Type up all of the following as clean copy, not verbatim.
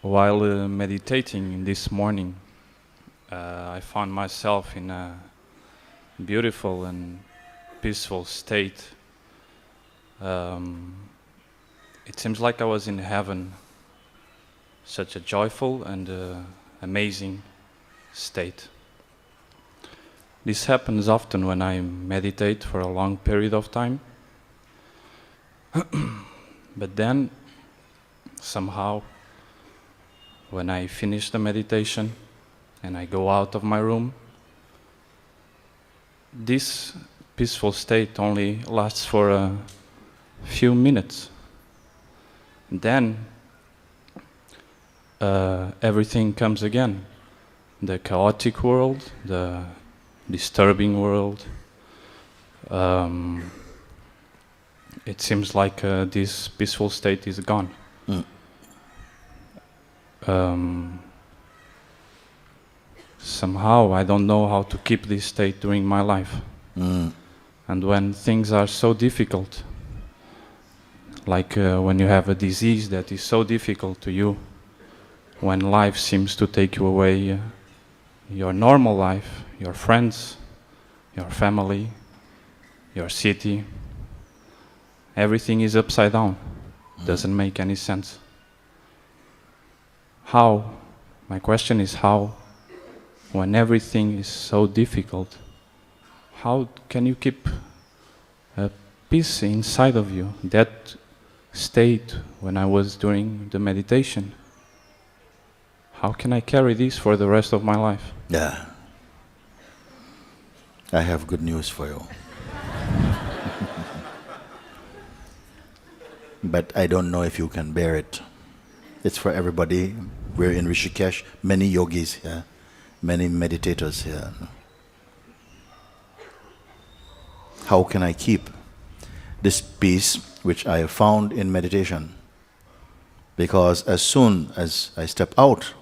While meditating this morning, I found myself in a beautiful and peaceful state. Um, it seems like I was in heaven, such a joyful and amazing state. This happens often when I meditate for a long period of time. But then, somehow, when I finish the meditation and I go out of my room, this peaceful state only lasts for a few minutes. Then everything comes again. The chaotic world, the disturbing world. It seems like this peaceful state is gone. Somehow I don't know how to keep this state during my life. And when things are so difficult, like when you have a disease that is so difficult to you, when life seems to take you away, your normal life, your friends, your family, your city, everything is upside down. Doesn't make any sense. How? My question is how, when everything is so difficult, how can you keep a peace inside of you? That state when I was doing the meditation. How can I carry this for the rest of my life? Yeah. I have good news for you. But I don't know if you can bear it. It's for everybody. We're in Rishikesh, many yogis here, many meditators here. How can I keep this peace which I have found in meditation? Because as soon as I step out,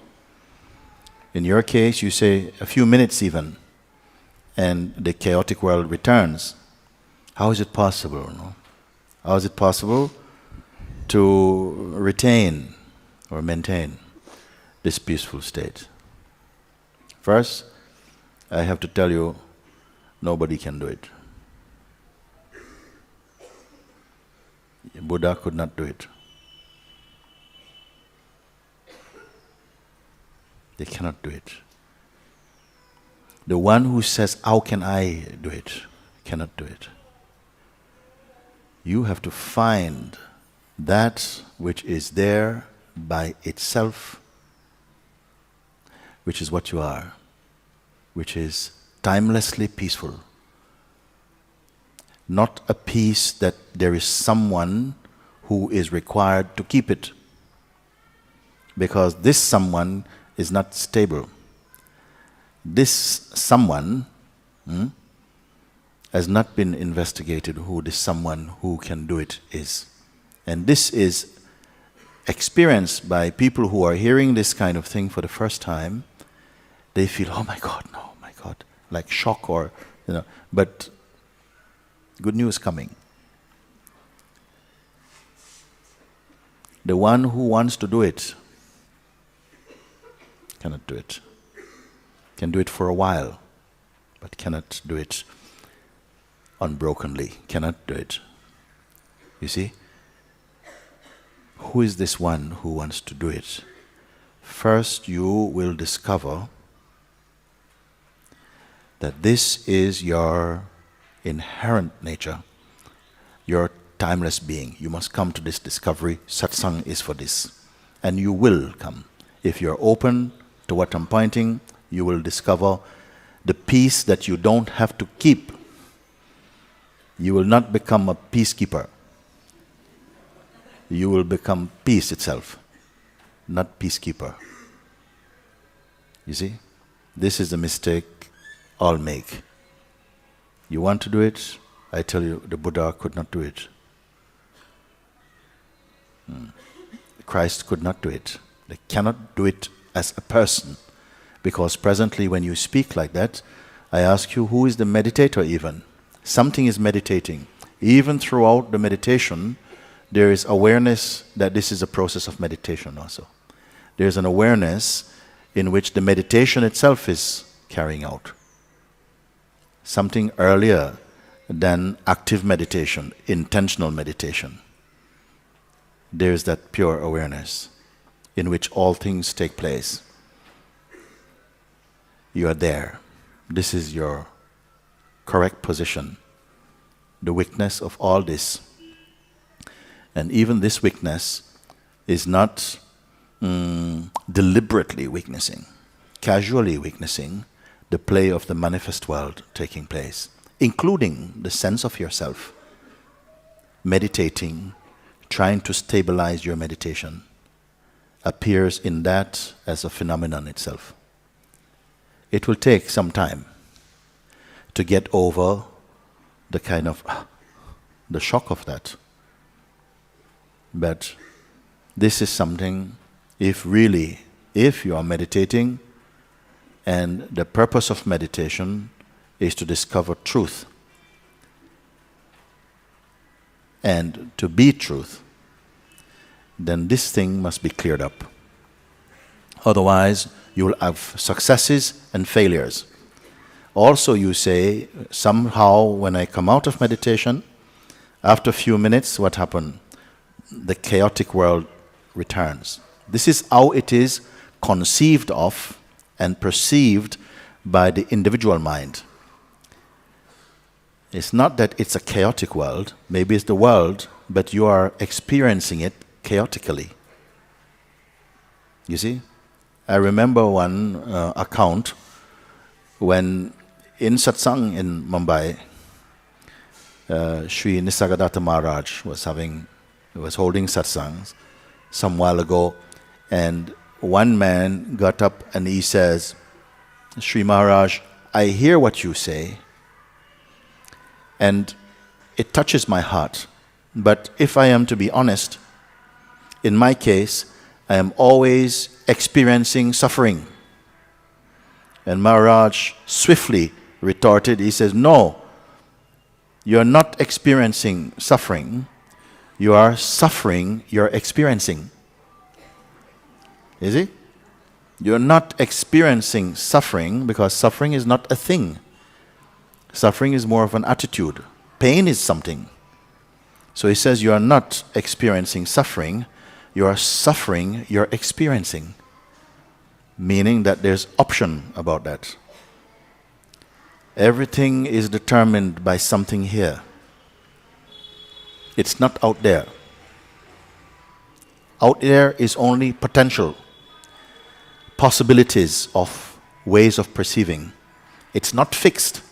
in your case you say a few minutes even, and the chaotic world returns. How is it possible? No? How is it possible to retain or maintain this peaceful state? First, I have to tell you, nobody can do it. Buddha could not do it. They cannot do it. The one who says, how can I do it, cannot do it. You have to find that which is there by itself, which is what you are, which is timelessly peaceful. Not a peace that there is someone who is required to keep it, because this someone is not stable. This someone has not been investigated who this someone who can do it is. And this is experienced by people who are hearing this kind of thing for the first time. They feel, oh my God, no, my God, like shock or, but good news coming. The one who wants to do it cannot do it. Can do it for a while, but cannot do it unbrokenly, cannot do it. You see? Who is this one who wants to do it? First, you will discover that this is your inherent nature, your timeless being. You must come to this discovery. Satsang is for this. And you will come. If you're open to what I'm pointing, you will discover the peace that you don't have to keep. You will not become a peacekeeper. You will become peace itself, not peacekeeper. You see? This is the mistake all make. You want to do it? I tell you, the Buddha could not do it. Christ could not do it. They cannot do it as a person. Because presently when you speak like that, I ask you, who is the meditator even? Something is meditating. Even throughout the meditation, there is awareness that this is a process of meditation also. There's an awareness in which the meditation itself is carrying out. Something earlier than active meditation, intentional meditation. There's that pure awareness in which all things take place. You are there. This is your correct position. The weakness of all this. And even this weakness is not deliberately weaknessing, casually weaknessing the play of the manifest world taking place, including the sense of yourself. Meditating, trying to stabilize your meditation, appears in that as a phenomenon itself. It will take some time to get over the kind of the shock of that. But this is something, if you are meditating, and the purpose of meditation is to discover truth and to be truth, then this thing must be cleared up. Otherwise, you will have successes and failures. Also, you say, somehow when I come out of meditation, after a few minutes, what happened? The chaotic world returns. This is how it is conceived of and perceived by the individual mind. It's not that it's a chaotic world. Maybe it's the world, but you are experiencing it chaotically. You see? I remember one account when in satsang in Mumbai, Sri Nisargadatta Maharaj was holding satsangs some while ago, and one man got up and he says, Sri Maharaj, I hear what you say, and it touches my heart. But if I am to be honest, in my case, I am always experiencing suffering. And Maharaj swiftly retorted, he says, no, you are not experiencing suffering. You are suffering, you're experiencing. Is it? You're not experiencing suffering because suffering is not a thing. Suffering is more of an attitude. Pain is something. So he says you are not experiencing suffering, you are suffering, you're experiencing. Meaning that there's option about that. Everything is determined by something here. It's not out there. Out there is only potential, possibilities of ways of perceiving. It's not fixed.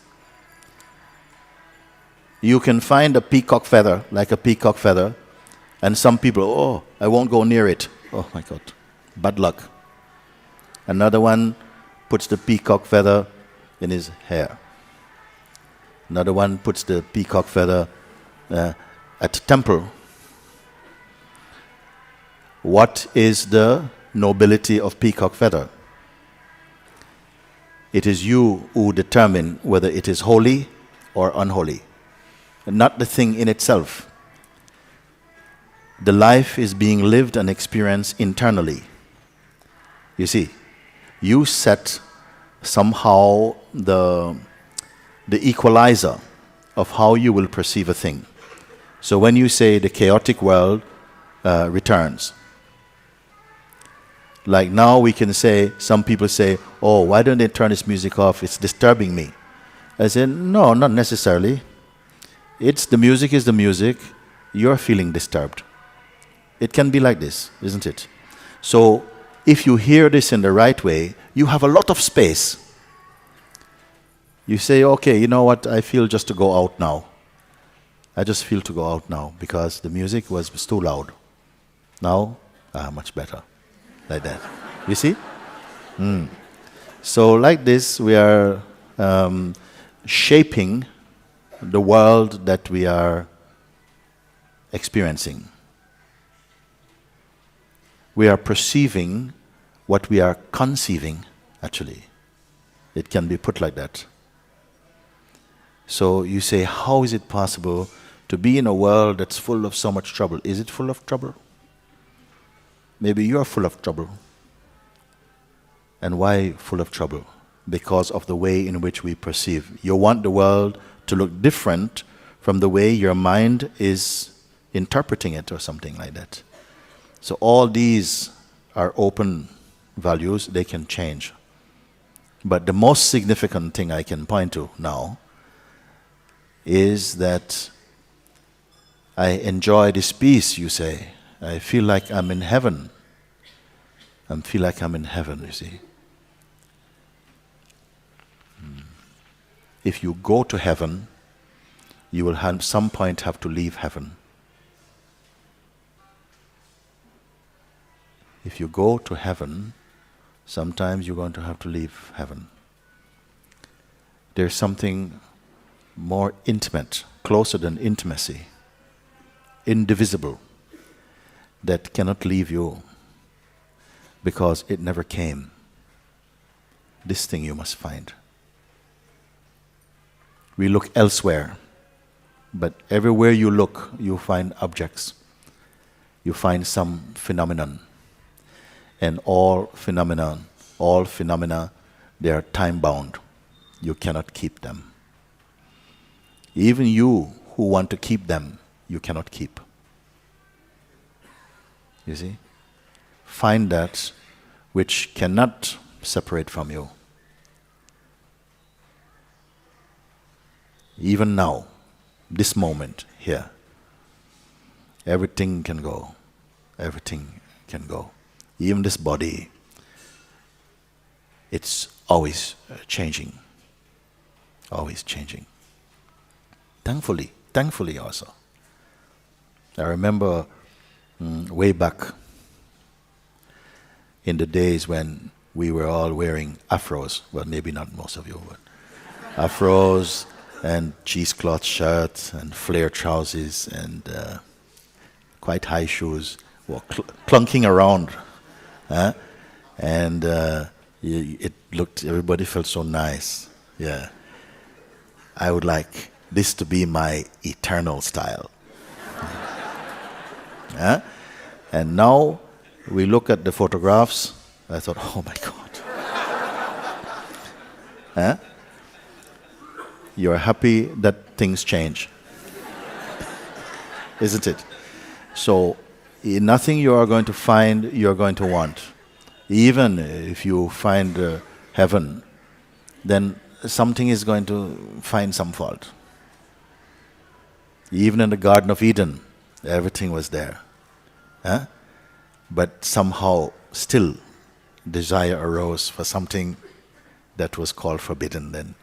You can find a peacock feather, like a peacock feather, and some people, oh, I won't go near it. Oh my God, bad luck. Another one puts the peacock feather in his hair. Another one puts the peacock feather at the temple. What is the nobility of peacock feather? It is you who determine whether it is holy or unholy, and not the thing in itself. The life is being lived and experienced internally. You see, you set somehow the equalizer of how you will perceive a thing. So when you say the chaotic world returns, like now we can say, some people say, oh, why don't they turn this music off? It's disturbing me. I said, no, not necessarily. The music is the music. You're feeling disturbed. It can be like this, isn't it? So if you hear this in the right way, you have a lot of space. You say, okay, you know what? I feel just to go out now. I just feel to go out now because the music was too loud. Now, much better. Like that. You see? So like this, we are shaping the world that we are experiencing. We are perceiving what we are conceiving, actually. It can be put like that. So you say, how is it possible to be in a world that's full of so much trouble? Is it full of trouble? Maybe you are full of trouble. And why full of trouble? Because of the way in which we perceive. You want the world to look different from the way your mind is interpreting it or something like that. So all these are open values, they can change. But the most significant thing I can point to now is that I enjoy this peace, you say. I feel like I'm in heaven. I feel like I'm in heaven, you see. If you go to heaven, you will at some point have to leave heaven. If you go to heaven, sometimes you're going to have to leave heaven. There's something more intimate, closer than intimacy, indivisible, that cannot leave you because it never came. This thing you must find. We look elsewhere, but everywhere you look, you find objects. You find some phenomenon. And all phenomena, they are time-bound. You cannot keep them. Even you who want to keep them, you cannot keep. You see? Find that which cannot separate from you. Even now, this moment here, everything can go. Everything can go. Even this body, it's always changing. Always changing. Thankfully also. I remember way back in the days when we were all wearing afros, well, maybe not most of you, but afros and cheesecloth shirts and flare trousers and quite high shoes, were clunking around. And it looked, everybody felt so nice. Yeah. I would like this to be my eternal style. And now we look at the photographs, I thought, oh my God. You're happy that things change. Isn't it? So nothing you are going to find, you're going to want. Even if you find heaven, then something is going to find some fault. Even in the Garden of Eden, everything was there. But somehow still desire arose for something that was called forbidden. Then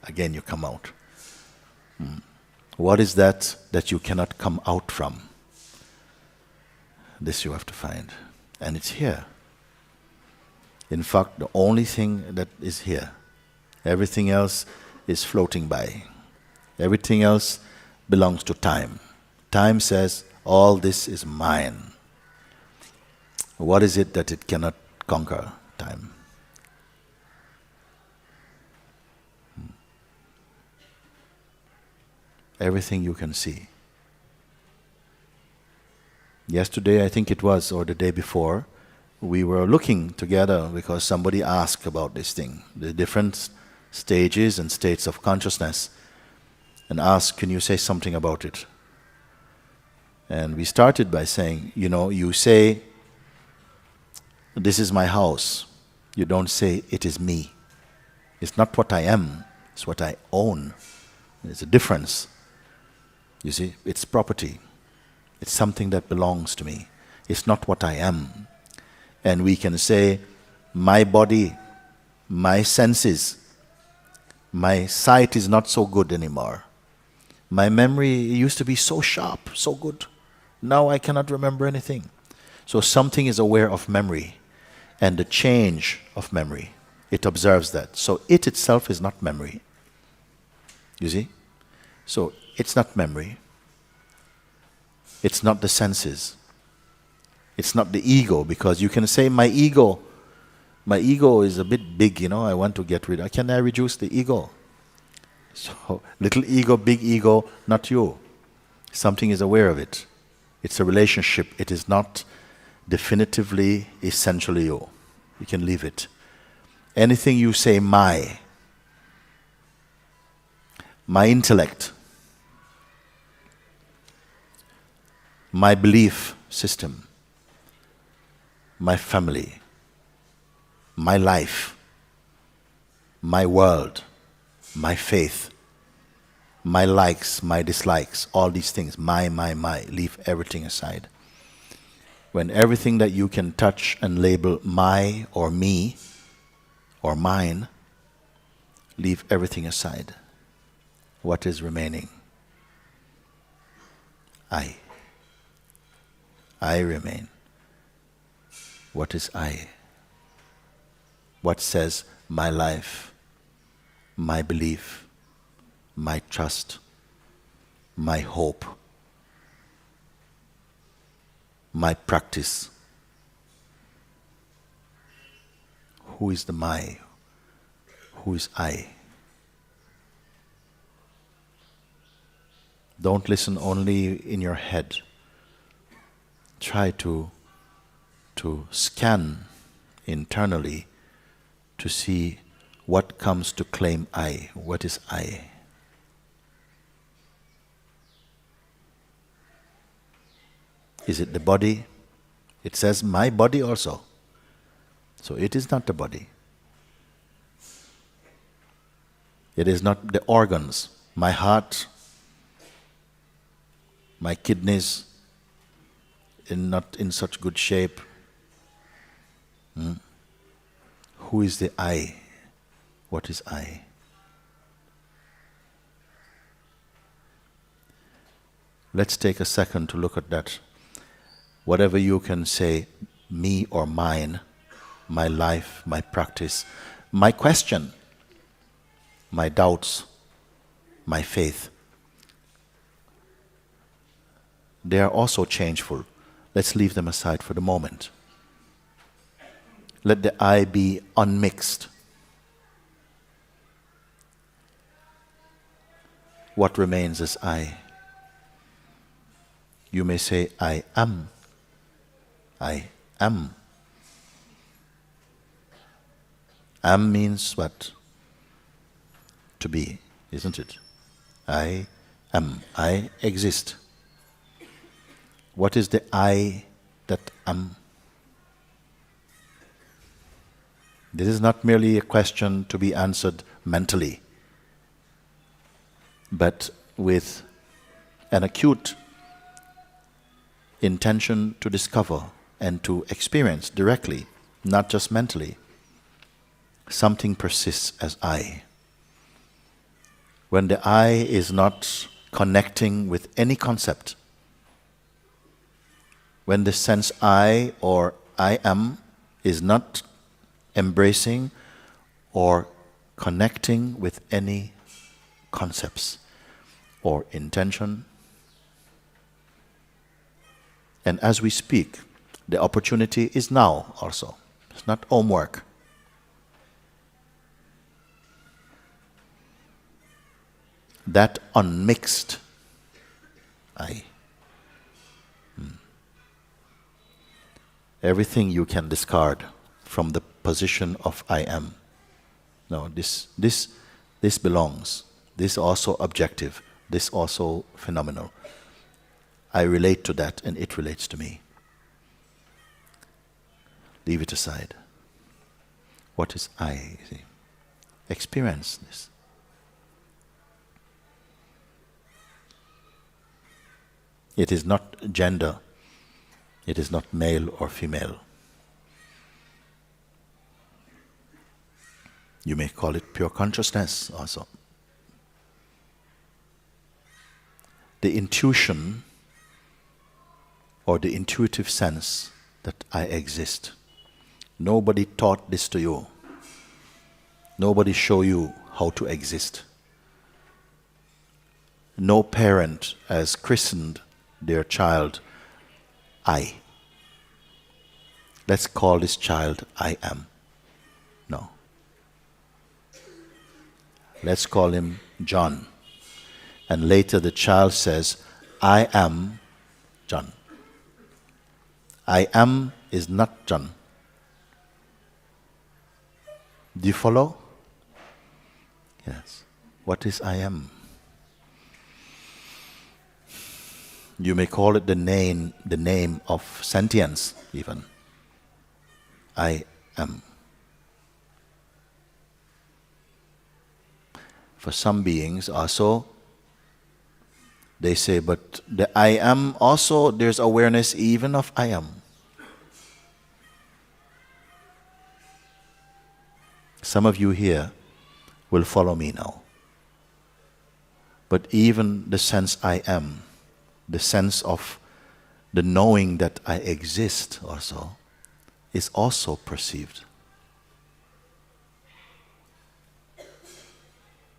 again you come out. What is that you cannot come out from? This you have to find. And it's here. In fact, the only thing that is here. Everything else is floating by. Everything else belongs to time. Time says, all this is mine. What is it that it cannot conquer? Time. Everything you can see. Yesterday, I think it was, or the day before, we were looking together because somebody asked about this thing, the different stages and states of consciousness, and asked, can you say something about it? And we started by saying, you say, this is my house. You don't say, it is me. It's not what I am, it's what I own. There's a difference. You see, it's property. It's something that belongs to me. It's not what I am. And we can say, my body, my senses, my sight is not so good anymore. My memory used to be so sharp, so good. Now I cannot remember anything. So something is aware of memory and the change of memory. It observes that. So it itself is not memory. You see? So it's not memory. It's not the senses. It's not the ego, because you can say my ego is a bit big, I want to get rid of. Can I reduce the ego? So little ego, big ego, not you. Something is aware of it. It's a relationship. It is not definitively, essentially you. You can leave it. Anything you say my intellect, my belief system, my family, my life, my world, my faith, my likes, my dislikes, all these things, my, leave everything aside. When everything that you can touch and label my or me or mine, leave everything aside. What is remaining? I. I remain. What is I? What says my life, my belief, my trust, my hope, my practice? Who is the my? Who is I? Don't listen only in your head. Try to scan internally to see what comes to claim I. What is I? Is it the body? It says my body also. So it is not the body. It is not the organs, my heart, my kidneys, not in such good shape. Who is the I? What is I? Let's take a second to look at that. Whatever you can say, me or mine, my life, my practice, my question, my doubts, my faith, they are also changeful. Let's leave them aside for the moment. Let the I be unmixed. What remains is I. You may say, I am. I am. Am means what? To be, isn't it? I am. I exist. What is the I that am? This is not merely a question to be answered mentally, but with an acute intention to discover and to experience directly, not just mentally. Something persists as I. When the I is not connecting with any concept, when the sense I or I am is not embracing or connecting with any concepts or intention. And as we speak, the opportunity is now also. It's not homework. That unmixed I. Everything you can discard from the position of I am. No, this belongs. This also objective. This also phenomenal. I relate to that and it relates to me. Leave it aside. What is I? You see? Experience this. It is not gender. It is not male or female. You may call it pure consciousness also. The intuition or the intuitive sense that I exist. Nobody taught this to you. Nobody showed you how to exist. No parent has christened their child I. Let's call this child I am. No. Let's call him John. And later the child says, I am John. I am is not John. Do you follow? Yes. What is I am? You may call it the name of sentience even. I am. For some beings also, they say, but the I am also, there's awareness even of I am. Some of you here will follow me now. But even the sense I am, the sense of the knowing that I exist also, is also perceived.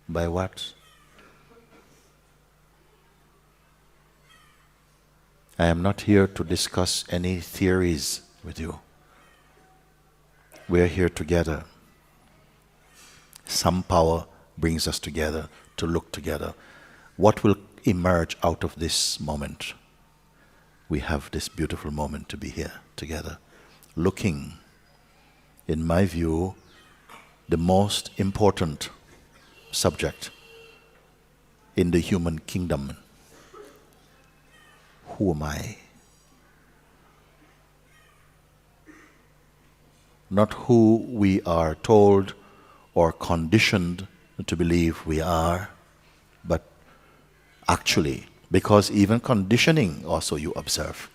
By what? I am not here to discuss any theories with you. We are here together. Some power brings us together to look together. What will emerge out of this moment? We have this beautiful moment to be here together, looking, in my view, the most important subject in the human kingdom. Who am I? Not who we are told or conditioned to believe we are, but actually, because even conditioning also you observe,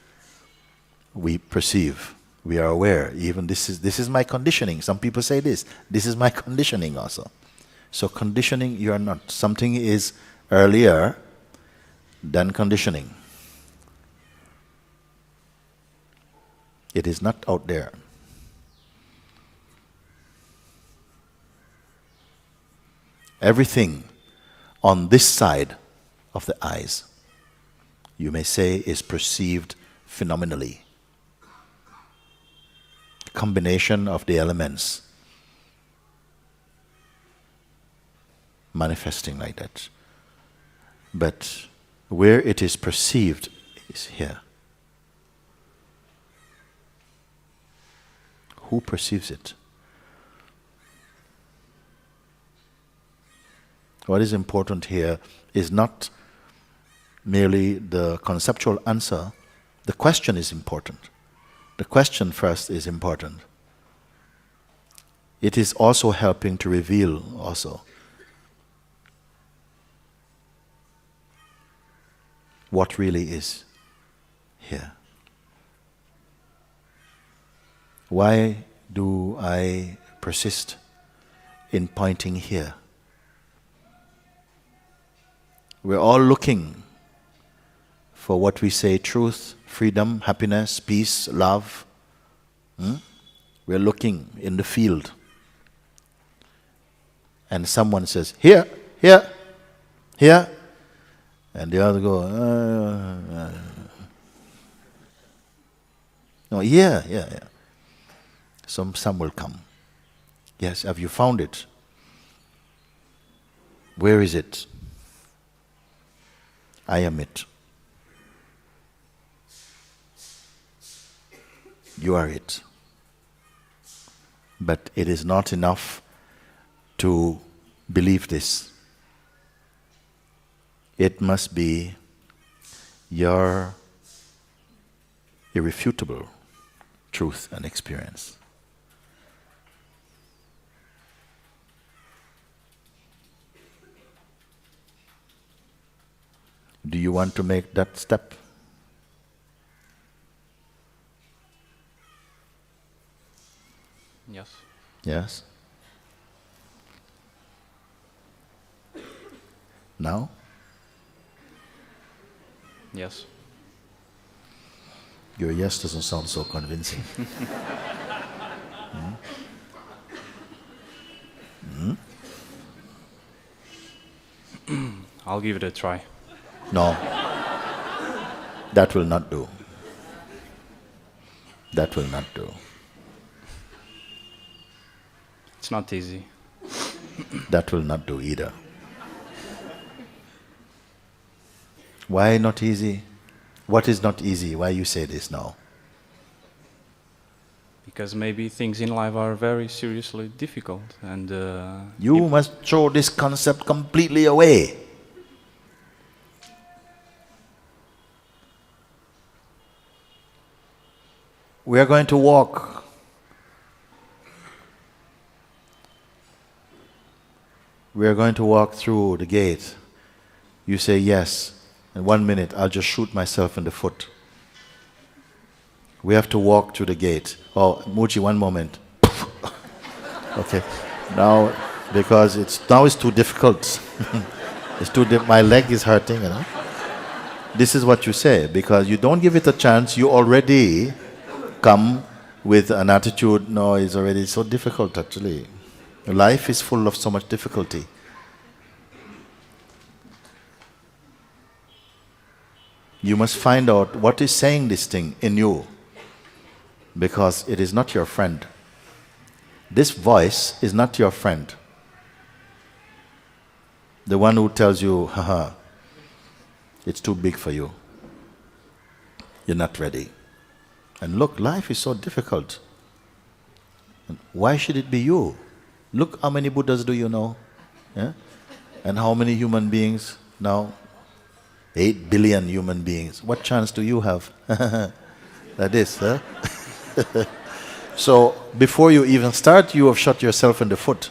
we perceive, we are aware, even this is my conditioning. Some people say this is my conditioning also. So conditioning, you are not. Something is earlier than conditioning. It is not out there. Everything on this side of the eyes, you may say, is perceived phenomenally. Combination of the elements manifesting like that. But where it is perceived is here. Who perceives it? What is important here is not merely the conceptual answer. The question is important. The question first is important. It is also helping to reveal also what really is here. Why do I persist in pointing here? We're all looking for what we say, truth, freedom, happiness, peace, love. We're looking in the field. And someone says, here, here, here. And the other go, no, yeah. Some will come. Yes, have you found it? Where is it? I am it. You are it. But it is not enough to believe this. It must be your irrefutable truth and experience. Do you want to make that step? Yes. Yes. Now? Yes. Your yes doesn't sound so convincing. I'll give it a try. No. That will not do. That will not do. It's not easy. That will not do either. Why not easy? What is not easy? Why you say this now? Because maybe things in life are very seriously difficult, and You must throw this concept completely away. We are going to walk. We are going to walk through the gate. You say yes. In 1 minute, I'll just shoot myself in the foot. We have to walk through the gate. Oh, Muji, 1 moment. Okay. Now, because it's too difficult. My leg is hurting, This is what you say, because you don't give it a chance, you already come with an attitude, no, it's already so difficult actually. Life is full of so much difficulty. You must find out what is saying this thing in you, because it is not your friend. This voice is not your friend. The one who tells you, haha, it's too big for you. You're not ready. And look, life is so difficult. And why should it be you? Look how many Buddhas do you know? Yeah? And how many human beings now? 8 billion human beings. What chance do you have? That is, huh? So, before you even start, you have shot yourself in the foot.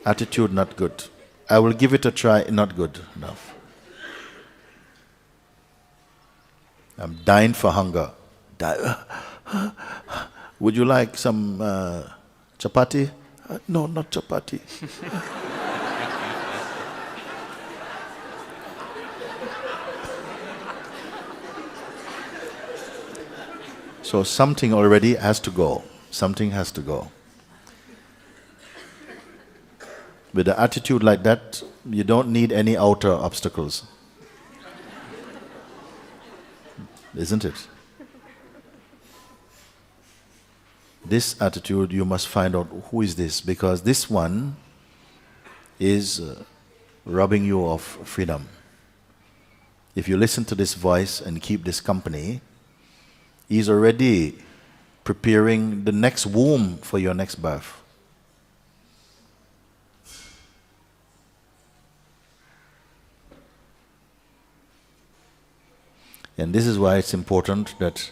Attitude not good. I will give it a try, not good enough. I'm dying for hunger. Would you like some chapati? No, not chapati. So something already has to go. Something has to go. With an attitude like that, you don't need any outer obstacles. Isn't it? This attitude, you must find out who is this, because this one is robbing you of freedom. If you listen to this voice and keep this company, he's already preparing the next womb for your next birth. And this is why it's important that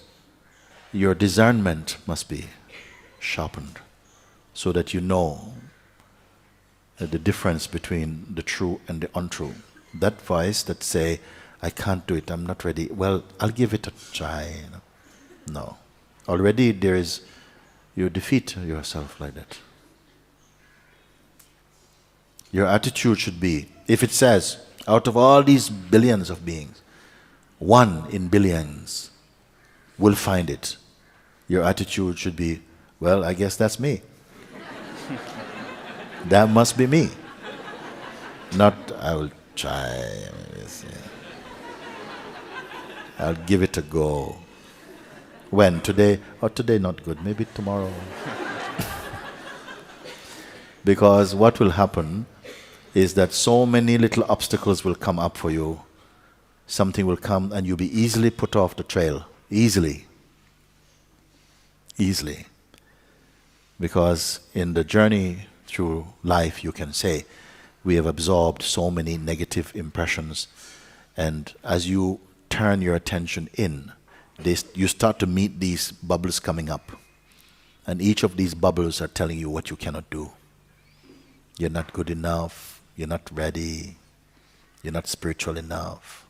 your discernment must be sharpened, so that you know the difference between the true and the untrue. That voice that say, I can't do it, I'm not ready, well, I'll give it a try. No. Already you defeat yourself like that. Your attitude should be, if it says, out of all these billions of beings, 1 in billions will find it. Your attitude should be, well, I guess that's me. That must be me. Not, I will try. I'll give it a go. When? Today? Oh, today not good. Maybe tomorrow. Because what will happen is that so many little obstacles will come up for you. Something will come and you'll be easily put off the trail. Easily. Because in the journey through life, you can say, we have absorbed so many negative impressions, and as you turn your attention in, you start to meet these bubbles coming up. And each of these bubbles are telling you what you cannot do. You're not good enough, you're not ready, you're not spiritual enough.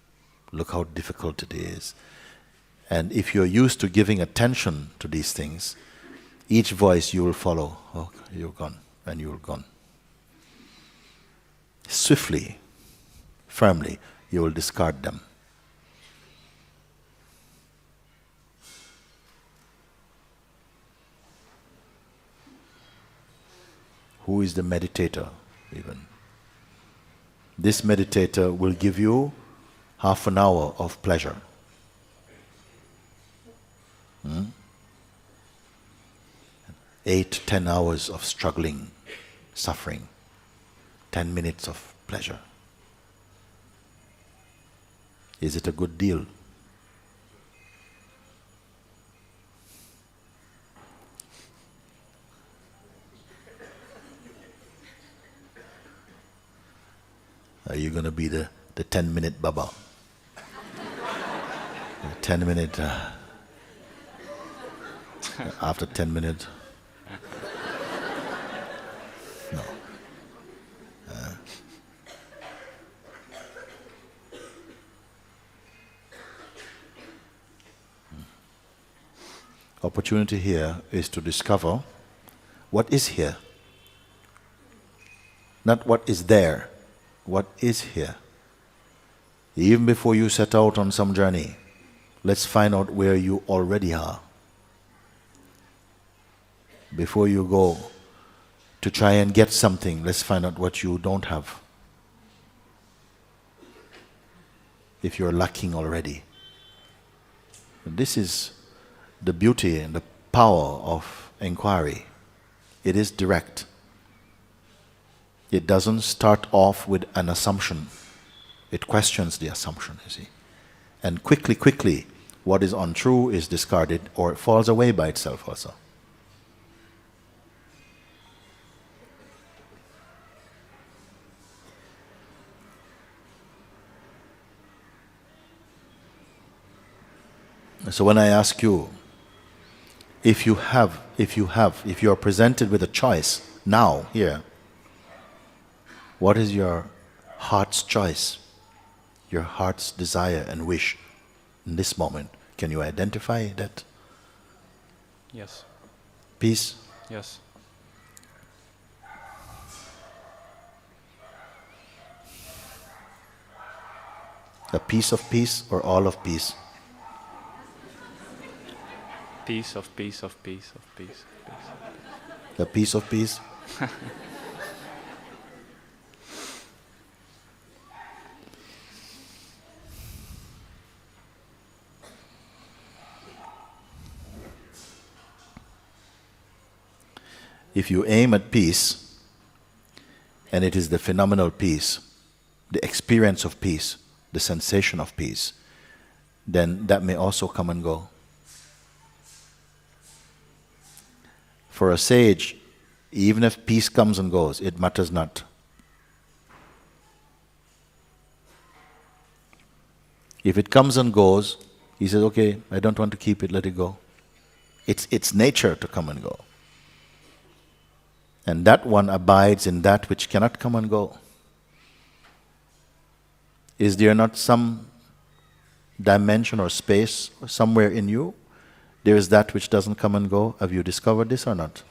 Look how difficult it is. And if you're used to giving attention to these things, each voice you will follow. Oh, you're gone, and you're gone. Swiftly, firmly, you will discard them. Who is the meditator, even? This meditator will give you half an hour of pleasure. 8, 10 hours of struggling, suffering. 10 minutes of pleasure. Is it a good deal? Are you going to be the 10-minute Baba? The 10-minute, after 10 minutes? No. Opportunity here is to discover what is here. Not what is there, what is here. Even before you set out on some journey, let's find out where you already are. Before you go to try and get something, let's find out what you don't have. If you're lacking already. This is the beauty and the power of inquiry. It is direct. It doesn't start off with an assumption. It questions the assumption, you see. And quickly, what is untrue is discarded or it falls away by itself also. So when I ask you, if you are presented with a choice now, here, what is your heart's choice? Your heart's desire and wish in this moment? Can you identify that? Yes. Peace? Yes. A piece of peace or all of peace? Peace of peace of peace of peace. A piece of peace? If you aim at peace, and it is the phenomenal peace, the experience of peace, the sensation of peace, then that may also come and go. For a sage, even if peace comes and goes, it matters not. If it comes and goes, he says, okay, I don't want to keep it, let it go. It's nature to come and go. And that one abides in that which cannot come and go. Is there not some dimension or space somewhere in you? There is that which doesn't come and go. Have you discovered this or not?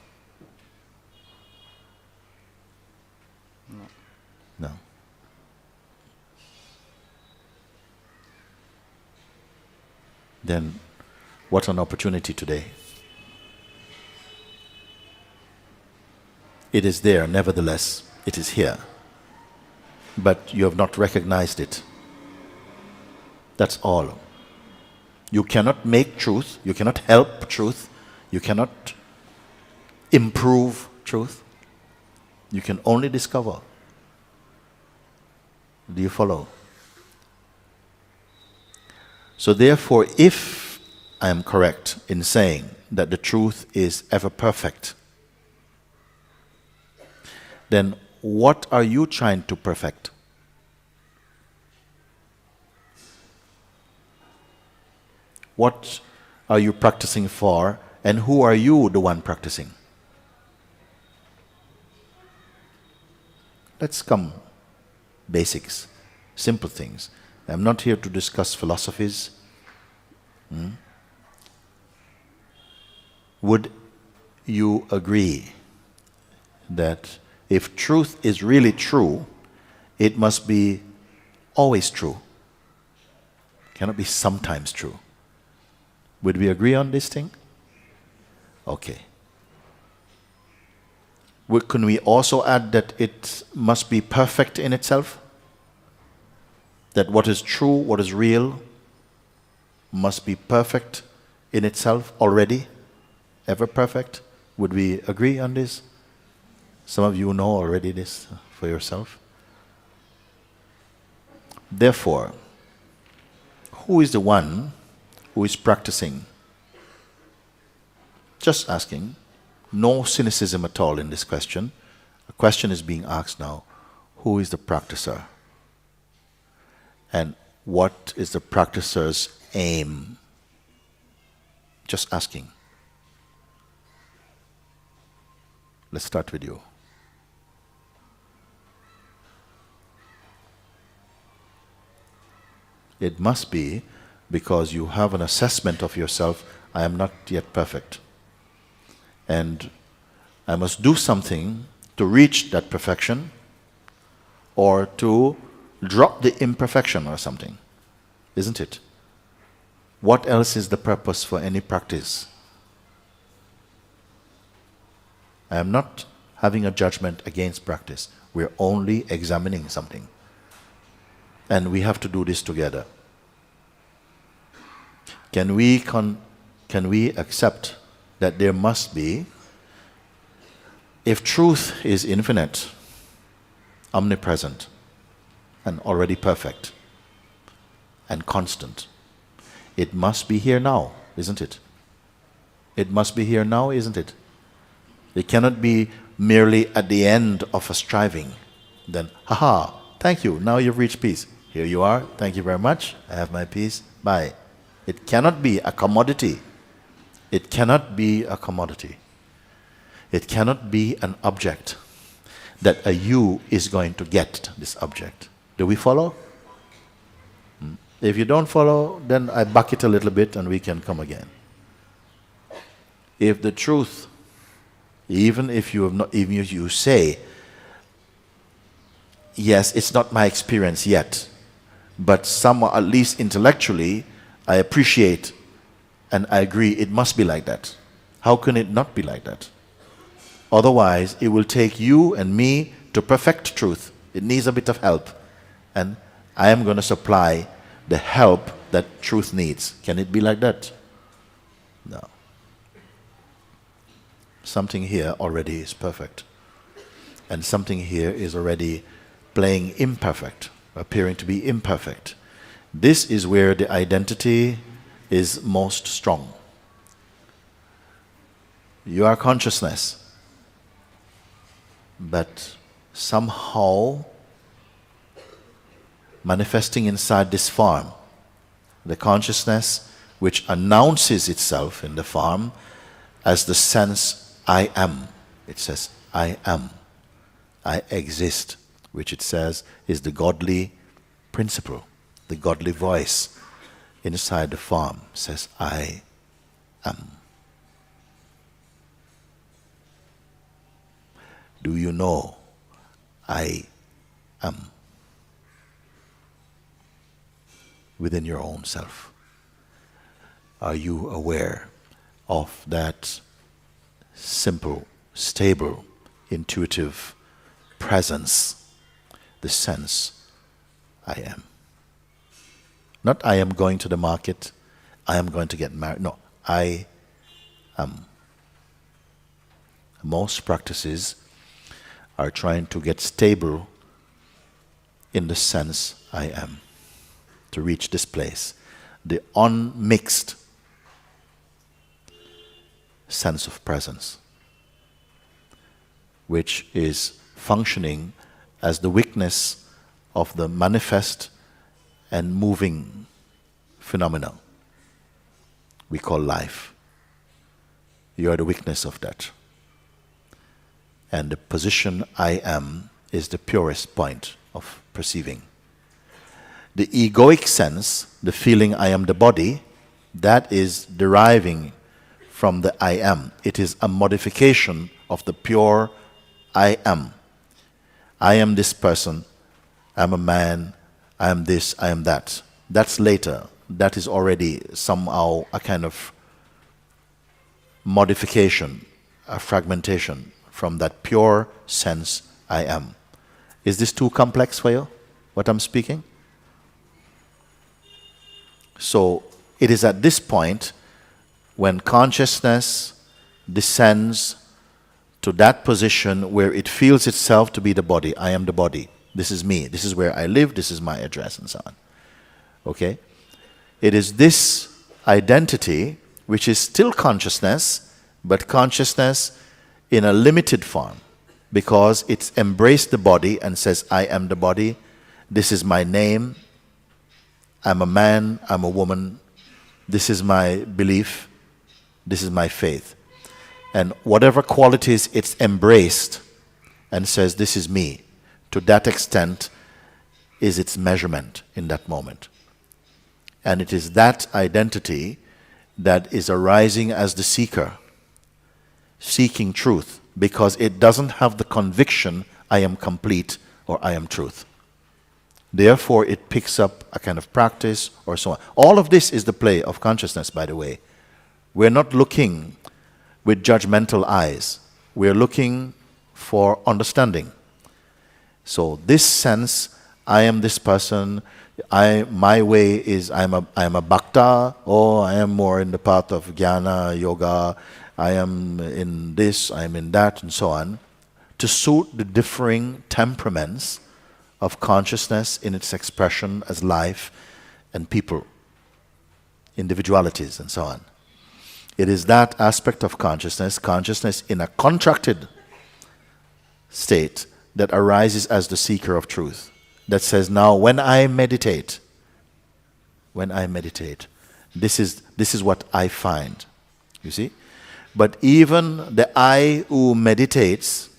No. Then, what an opportunity today. It is there, nevertheless, it is here. But you have not recognized it. That's all. You cannot make truth, you cannot help truth, you cannot improve truth. You can only discover. Do you follow? So therefore, if I am correct in saying that the truth is ever perfect, then what are you trying to perfect? What are you practicing for, and who are you the one practicing? Let's come basics, simple things. I'm not here to discuss philosophies. Would you agree that if truth is really true, it must be always true? Cannot be sometimes true. Would we agree on this thing? Okay. Can we also add that it must be perfect in itself? That what is true, what is real, must be perfect in itself already? Ever perfect? Would we agree on this? Some of you know already this for yourself. Therefore, who is the one who is practicing? Just asking. No cynicism at all in this question. A question is being asked now. Who is the practicer? And what is the practicer's aim? Just asking. Let's start with you. It must be because you have an assessment of yourself, I am not yet perfect. And I must do something to reach that perfection or to drop the imperfection or something. Isn't it? What else is the purpose for any practice? I am not having a judgment against practice. We're only examining something. And we have to do this together. Can we accept that there must be, if truth is infinite, omnipresent, and already perfect, and constant, it must be here now, isn't it? It must be here now, isn't it? It cannot be merely at the end of a striving. Then, haha, thank you, now you've reached peace. Here you are, thank you very much, I have my peace, bye. It cannot be a commodity. It cannot be a commodity. It cannot be an object that a you is going to get this object. Do we follow? If you don't follow, then I back it a little bit and we can come again. If the truth, even if you say, yes, it's not my experience yet, but somehow, at least intellectually, I appreciate and I agree it must be like that. How can it not be like that? Otherwise, it will take you and me to perfect truth. It needs a bit of help. And I am going to supply the help that truth needs. Can it be like that? No. Something here already is perfect. And something here is already playing imperfect, appearing to be imperfect. This is where the identity is most strong. You are consciousness, but somehow manifesting inside this form, the consciousness which announces itself in the form as the sense I am. It says, I am. I exist, which it says is the godly principle. The godly voice inside the form says, I am. Do you know I am within your own self? Are you aware of that simple, stable, intuitive presence, the sense I am? Not I am going to the market, I am going to get married. No, I am. Most practices are trying to get stable in the sense I am, to reach this place, the unmixed sense of presence, which is functioning as the witness of the manifest and moving phenomena we call life. You are the witness of that. And the position I am is the purest point of perceiving. The egoic sense, the feeling I am the body, that is deriving from the I am. It is a modification of the pure I am. I am this person, I am a man, I am this, I am that. That's later. That is already somehow a kind of modification, a fragmentation from that pure sense I am. Is this too complex for you, what I'm speaking? So it is at this point when consciousness descends to that position where it feels itself to be the body. I am the body. This is me. This is where I live. This is my address and so on. Okay? It is this identity which is still consciousness, but consciousness in a limited form, because it's embraced the body and says, I am the body. This is my name. I'm a man, I'm a woman, this is my belief, this is my faith. And whatever qualities it's embraced and says, this is me, to that extent is its measurement in that moment. And it is that identity that is arising as the seeker, seeking truth, because it doesn't have the conviction, I am complete or I am truth. Therefore, it picks up a kind of practice or so on. All of this is the play of consciousness, by the way. We're not looking with judgmental eyes. We're looking for understanding. So this sense, I am this person, my way is I am a bhakta, or I am more in the path of jnana, yoga, I am in this, I am in that, and so on, to suit the differing temperaments of consciousness in its expression as life and people, individualities, and so on. It is that aspect of consciousness in a contracted state, that arises as the seeker of truth, that says, now when I meditate, this is what I find. You see? But even the I who meditates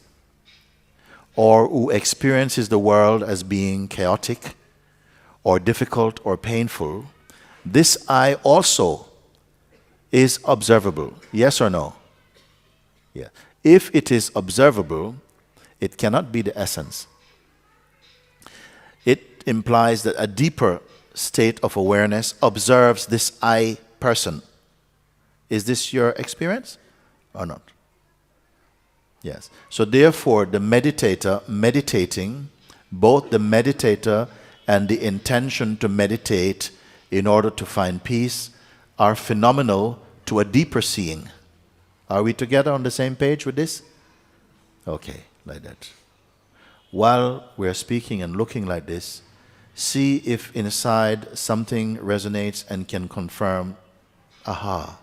or who experiences the world as being chaotic or difficult or painful, this I also is observable. Yes or no? Yeah. If it is observable, it cannot be the essence. It implies that a deeper state of awareness observes this I person. Is this your experience or not? Yes. So therefore, the meditator meditating, both the meditator and the intention to meditate in order to find peace, are phenomenal to a deeper seeing. Are we together on the same page with this? Okay, like that. While we're speaking and looking like this, see if inside something resonates and can confirm, aha.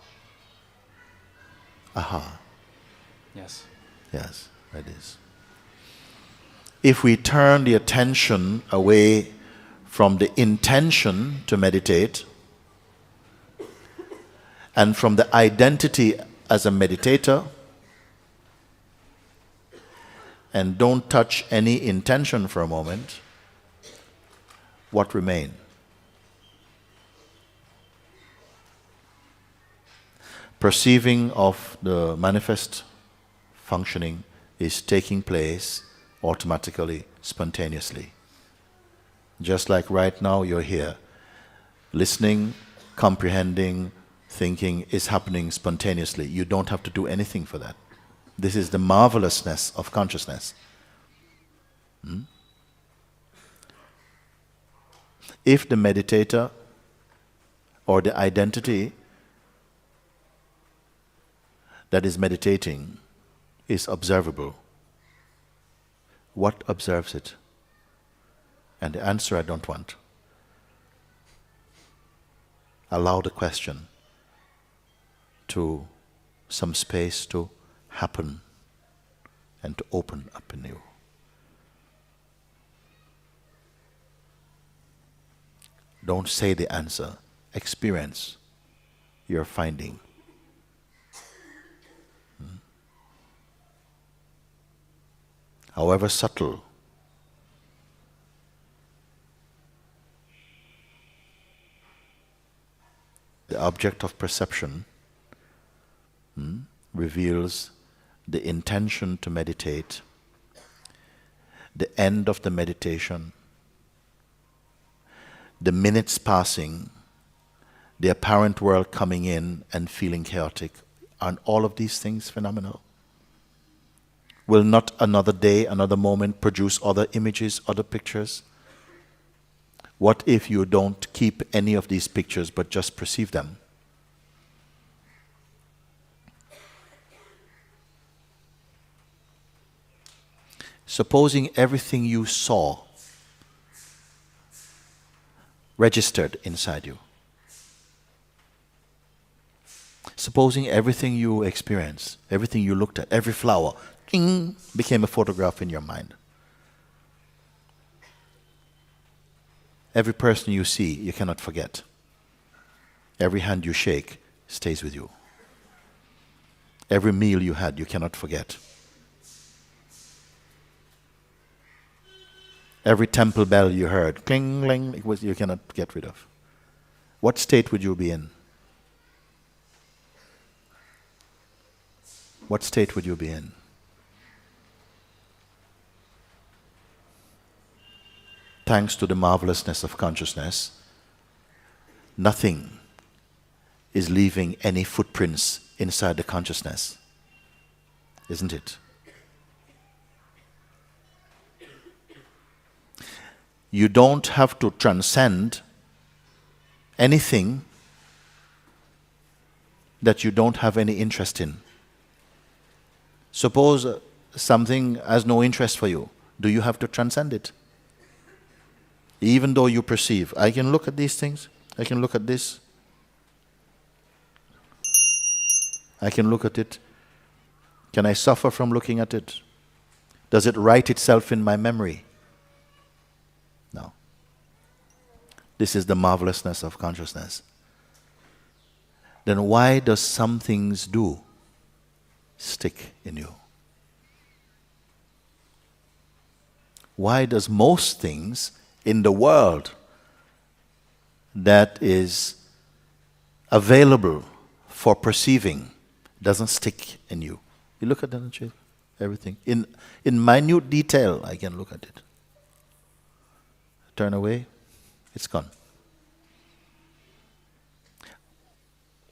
Aha. Yes. Yes, like this. If we turn the attention away from the intention to meditate and from the identity as a meditator, and don't touch any intention for a moment, what remains? Perceiving of the manifest functioning is taking place automatically, spontaneously. Just like right now you're here, listening, comprehending, thinking is happening spontaneously. You don't have to do anything for that. This is the marvelousness of consciousness. If the meditator or the identity that is meditating is observable, what observes it? And the answer I don't want. Allow the question to some space to happen and to open up in you. Don't say the answer. Experience your finding. However subtle, the object of perception reveals the intention to meditate, the end of the meditation, the minutes passing, the apparent world coming in and feeling chaotic. Aren't all of these things phenomenal? Will not another day, another moment produce other images, other pictures? What if you don't keep any of these pictures but just perceive them? Supposing everything you saw registered inside you. Supposing everything you experienced, everything you looked at, every flower, ding, became a photograph in your mind. Every person you see, you cannot forget. Every hand you shake stays with you. Every meal you had, you cannot forget. Every temple bell you heard, cling, cling, you cannot get rid of. What state would you be in? What state would you be in? Thanks to the marvelousness of consciousness, nothing is leaving any footprints inside the consciousness. Isn't it? You don't have to transcend anything that you don't have any interest in. Suppose something has no interest for you. Do you have to transcend it? Even though you perceive, I can look at these things, I can look at this, I can look at it. Can I suffer from looking at it? Does it write itself in my memory? No. This is the marvelousness of consciousness. Then why does some things do stick in you? Why does most things in the world that is available for perceiving doesn't stick in you? You look at that, everything. In minute detail, I can look at it. Turn away, it's gone.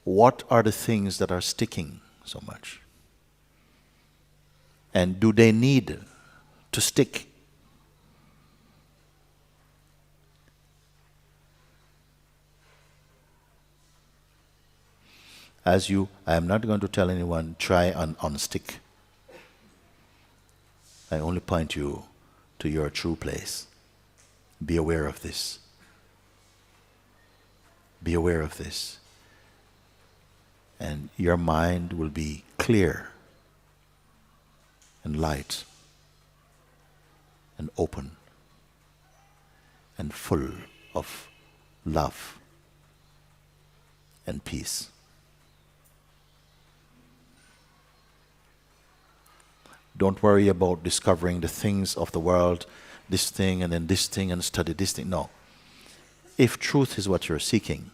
What are the things that are sticking so much? And do they need to stick? I am not going to tell anyone, try and unstick. I only point you to your true place. Be aware of this. Be aware of this. And your mind will be clear and light and open and full of love and peace. Don't worry about discovering the things of the world, this thing and then this thing and study this thing. No. If truth is what you're seeking,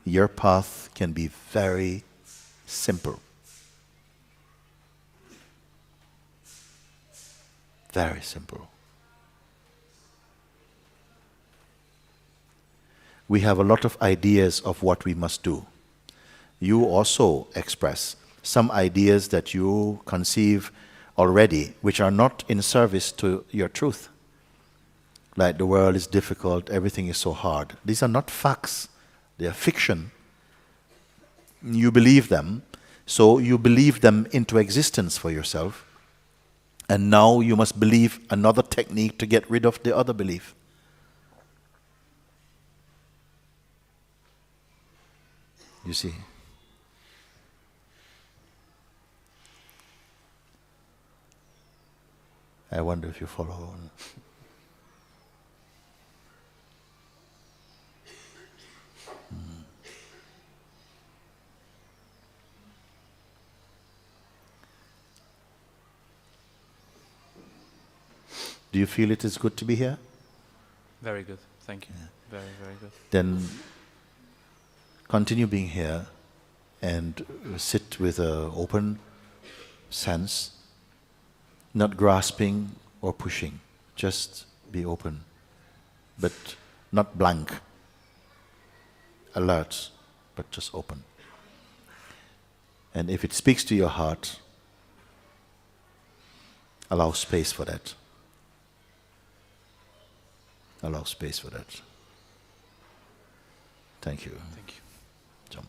your path can be very simple. Very simple. We have a lot of ideas of what we must do. You also express some ideas that you conceive already, which are not in service to your truth. Like the world is difficult, everything is so hard. These are not facts, they are fiction. You believe them, so you believe them into existence for yourself. And now you must believe another technique to get rid of the other belief. You see? I wonder if you follow. Do you feel it is good to be here? Very good, thank you. Yeah. Very, very good. Then continue being here and sit with an open sense, not grasping or pushing. Just be open, but not blank, alert, but just open. And if it speaks to your heart, allow space for that. Allow space for that. Thank you. Thank you. John.